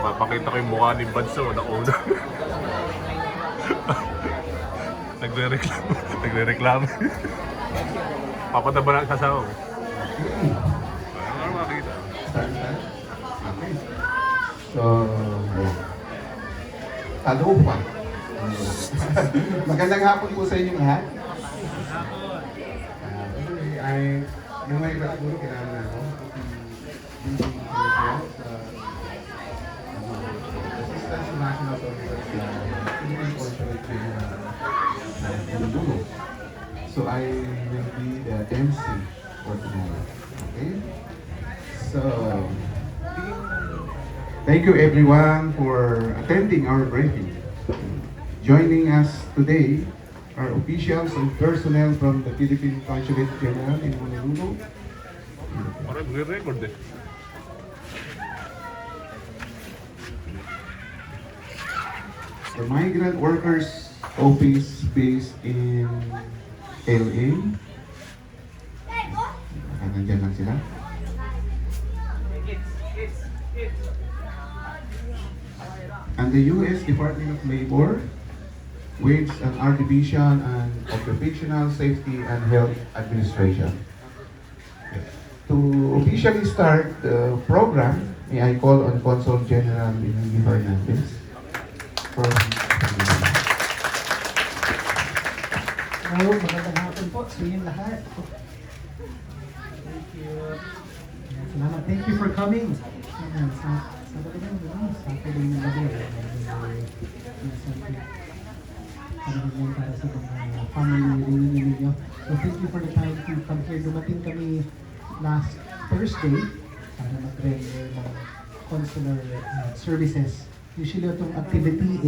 Papakita ko yung mukha ni Banso na una. Nagre-reklamo. Nagre-reklamo. Papataba na ang kasama mo. Ano makikita? So, hello pa. Magandang hapon po sa inyong lahat. Ay, yung may iba siguro kailangan na ako. Assistant sa National Authority sa Philippine Consulate in Dulo. So I will be the MC for tonight. Okay? So, thank you everyone for attending our briefing. Joining us today are officials and personnel from the Philippine Consulate General in Honolulu. Parang nagre-record eh. The Migrant Workers Office based in LA. Nandyan lang sila. And the U.S. Department of Labor, Wage and Art Division, and Occupational Safety and Health Administration. To officially start the program, may I call on Consul General Emilio Hernandez. Hello, magandang hapon po sa inyong lahat. Thank you. Salamat. Thank you for coming. Saturday ng gabi. Para sa mga family reunion ninyo. So thank you for the time to come here. Dumating kami last Thursday para mag-render ng consular services. Usually itong activity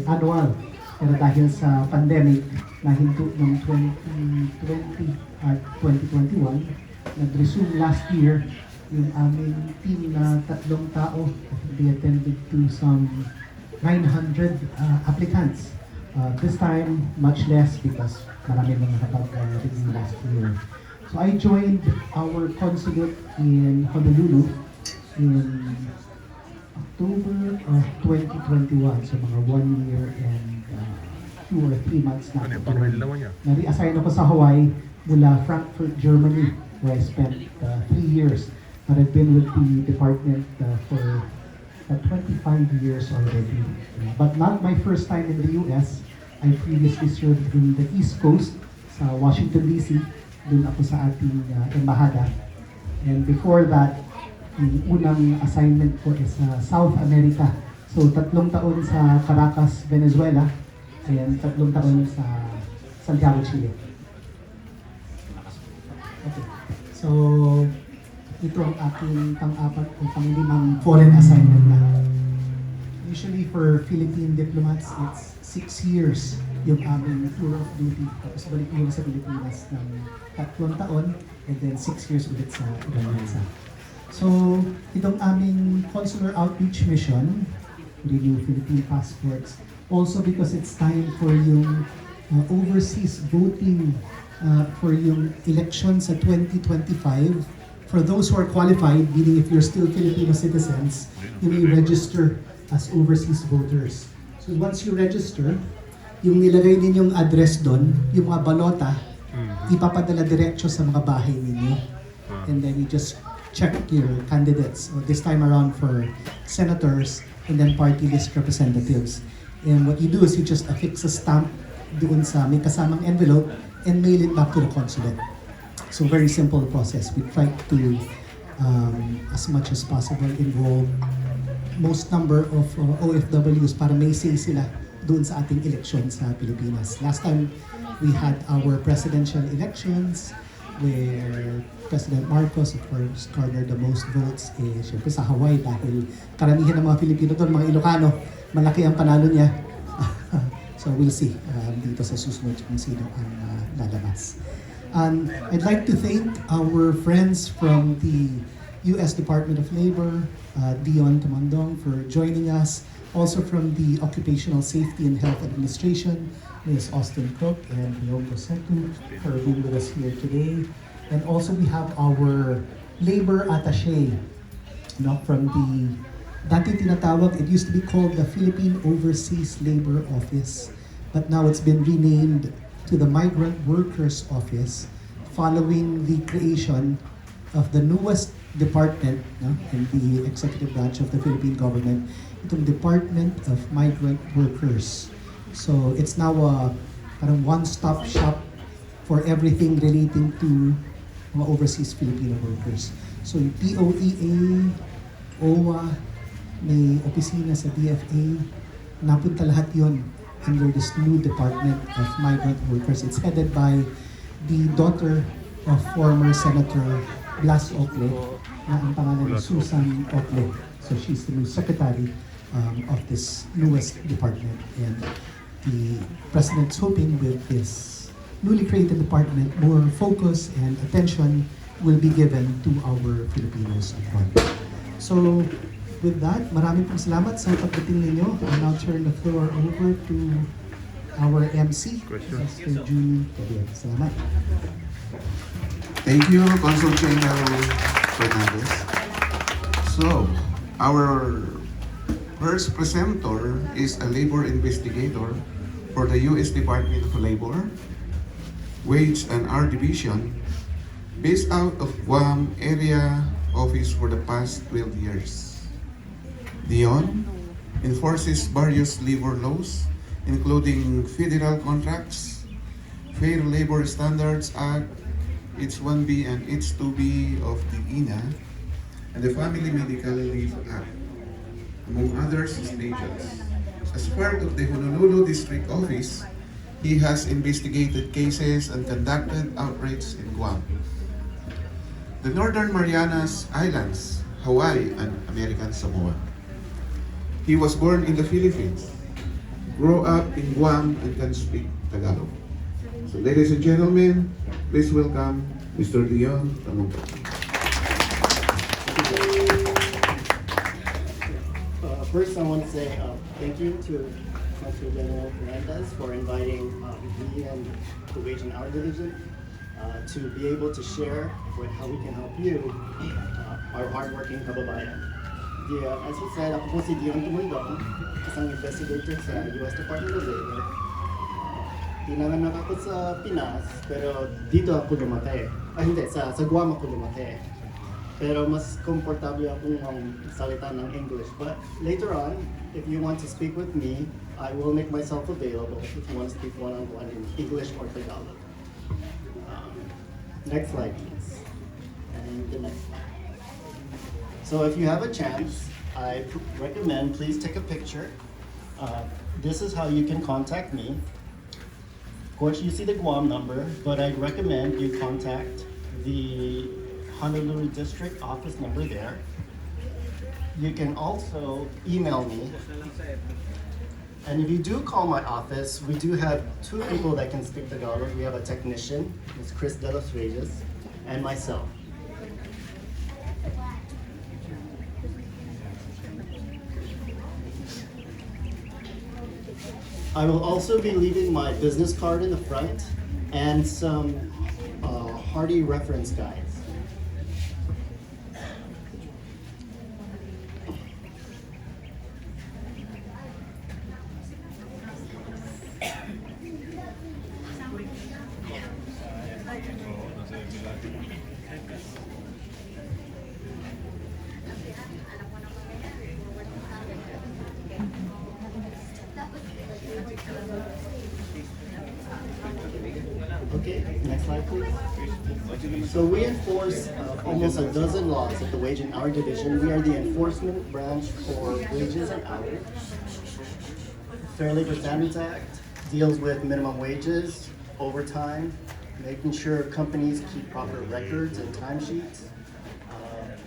annual. Pero dahil sa pandemic na hinto ng 2020 at 2021, nag-resume last year yung aming team na 3 tao. They attended to some 900 applicants. This time, much less because marami mga nakapag-review last year. So I joined our consulate in Honolulu in October of 2021. So mga 1 year and 2 or 3 months na. Nare-assign ako sa Hawaii mula Frankfurt, Germany, where I spent 3 years. But I've been with the department for 25 years already. But not my first time in the US. I previously served in the East Coast sa Washington DC. Doon ako sa ating embahada. And before that, yung unang assignment ko is sa South America. So 3 taon sa Caracas, Venezuela, and 3 taon sa Santiago, Chile. Okay. So ito ang aking pang-4 o pang-5 foreign assignment na. Usually for Philippine diplomats, it's 6 years yung aming tour of duty. Tapos balik mo sa Pilipinas ng 3 taon and then 6 years ulit sa ibang bansa. So, itong aming consular outreach mission, renew Philippine passports, also because it's time for yung overseas voting for yung election sa 2025. For those who are qualified, meaning if you're still Filipino citizens, you may register as overseas voters. So once you register, yung nilagay ninyong address doon, yung mga balota, ipapadala diretso sa mga bahay ninyo. And then you just check your candidates. So this time around for senators and then party list representatives. And what you do is you just affix a stamp doon sa may kasamang envelope and mail it back to the consulate. So very simple process. We try to, as much as possible, involve most number of OFWs para may say sila doon sa ating election sa Pilipinas. Last time, we had our presidential elections where President Marcos, of course, garnered the most votes. Siyempre sa Hawaii dahil karamihan ng mga Filipino doon, mga Ilocano, malaki ang panalo niya. So we'll see dito sa susunod kung sino ang lalabas. I'd like to thank our friends from the U.S. Department of Labor, Dion Tamandong, for joining us. Also from the Occupational Safety and Health Administration, Ms. Austin Cook and Leon Bosetu for being with us here today. And also we have our labor attaché from the Dati tinatawag, it used to be called the Philippine Overseas Labor Office, but now it's been renamed to the Migrant Workers Office following the creation of the newest department, no, in the executive branch of the Philippine government, itong Department of Migrant Workers. So it's now a parang one-stop shop for everything relating to mga overseas Filipino workers. So yung POEA, OWA, may opisina sa DFA, napunta lahat yon under this new Department of Migrant Workers. It's headed by the daughter of former Senator Blas Ocle, na ang pangalan ni Susan Ocle. So she's the new secretary of this newest department. And the President's hoping with this newly created department, more focus and attention will be given to our Filipinos abroad. So, with that, marami pong salamat sa pagdating ninyo. I'll now turn the floor over to our MC, Mr. June Javier. Salamat. Thank you, Consul General Fernandez. So, our first presenter is a labor investigator for the U.S. Department of Labor, Wage and Hour Division, based out of Guam area office for the past 12 years. Dion enforces various labor laws, including federal contracts, Fair Labor Standards Act, H-1B and H-2B of the INA, and the Family Medical Leave Act, among other legislations. As part of the Honolulu District Office, he has investigated cases and conducted outreach in Guam, the Northern Marianas Islands, Hawaii, and American Samoa. He was born in the Philippines, grew up in Guam, and can speak Tagalog. So ladies and gentlemen, please welcome Mr. Dion Tamunto. First, I want to say thank you to Consul General Fernandez for inviting me and the Wage and Hour Division to be able to share with how we can help you, our hardworking kababayan. As he said, ako po si Dion Tumundong, isang investigator sa U.S. Department of Labor. Pinanganak ako sa Pinas, pero dito ako lumaki. Hindi, sa Guam ako lumaki. Pero mas komportable akong salita ng English. But later on, if you want to speak with me, I will make myself available if you want to speak one-on-one in English or Tagalog. Next slide, please. And the next slide. So if you have a chance, I recommend please take a picture. This is how you can contact me. Of course, you see the Guam number, but I recommend you contact the Honolulu District Office number there. You can also email me. And if you do call my office, we do have two people that can speak Tagalog. We have a technician, Ms. Chris De Los Reyes, and myself. I will also be leaving my business card in the front and some hardy reference guides. Okay, next slide please. So we enforce almost a dozen laws at the Wage and Hour Division. We are the enforcement branch for wages and hours. Fair Labor Standards Act deals with minimum wages, overtime, making sure companies keep proper records and timesheets.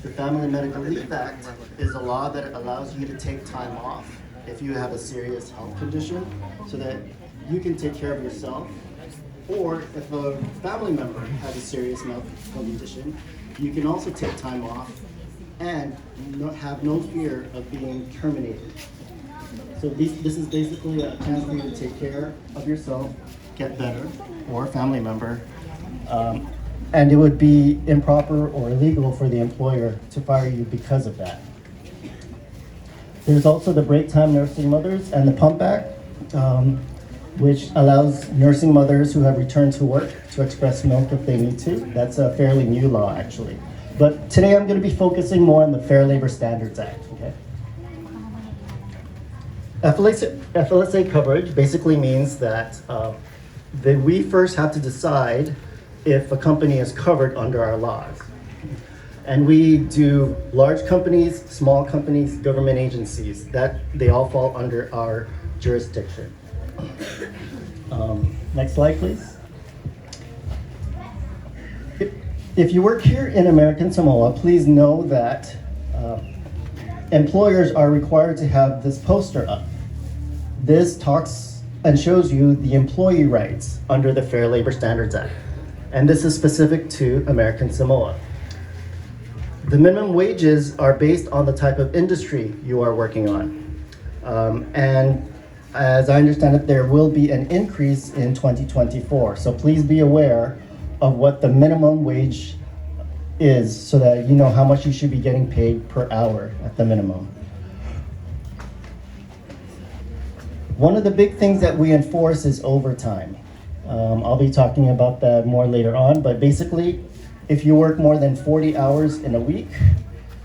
The Family Medical Leave Act is a law that allows you to take time off if you have a serious health condition so that you can take care of yourself. Or if a family member has a serious medical condition, you can also take time off and have no fear of being terminated. So this is basically a chance for you to take care of yourself, get better, or a family member. And it would be improper or illegal for the employer to fire you because of that. There's also the break time nursing mothers and the pump act, which allows nursing mothers who have returned to work to express milk if they need to. That's a fairly new law, actually. But today I'm going to be focusing more on the Fair Labor Standards Act. Okay? FLSA coverage basically means that we first have to decide if a company is covered under our laws. And we do large companies, small companies, government agencies, that they all fall under our jurisdiction. Next slide, please. If you work here in American Samoa, please know that employers are required to have this poster up. This talks and shows you the employee rights under the Fair Labor Standards Act. And this is specific to American Samoa. The minimum wages are based on the type of industry you are working on. And as I understand it, there will be an increase in 2024. So please be aware of what the minimum wage is so that you know how much you should be getting paid per hour at the minimum. One of the big things that we enforce is overtime. I'll be talking about that more later on, but basically, if you work more than 40 hours in a week,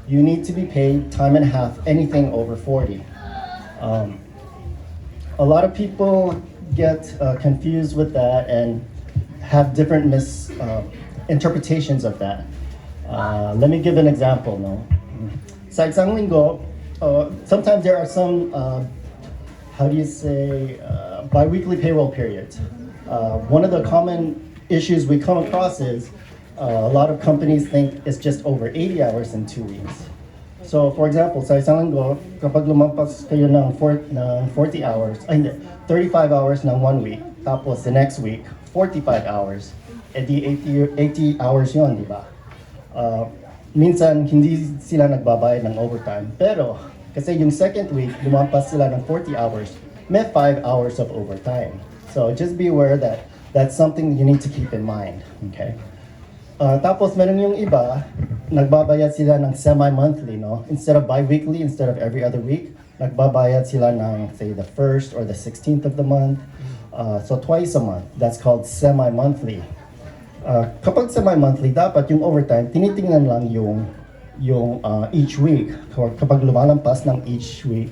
you need to be paid time and a half, anything over 40. A lot of people get confused with that and have different interpretations of that. Let me give an example. No? Sa isang linggo, sometimes there are some, bi-weekly payroll periods. One of the common issues we come across is a lot of companies think it's just over 80 hours in 2 weeks. So for example, sa isang linggo, kapag lumampas kayo ng 40 hours, 35 hours ng 1 week, tapos the next week, 45 hours, edi 80 hours yon, di ba? Minsan, hindi sila nagbabayad ng overtime. Pero, kasi yung second week, lumampas sila ng 40 hours, may 5 hours of overtime. So just be aware that that's something you need to keep in mind, okay? Tapos meron yung iba, nagbabayad sila ng semi-monthly, no? Instead of bi-weekly, instead of every other week, nagbabayad sila ng, say, the 1st or the 16th of the month. So twice a month. That's called semi-monthly. Kapag semi-monthly, dapat yung overtime, tinitingnan lang yung each week. Kapag lumalampas ng each week,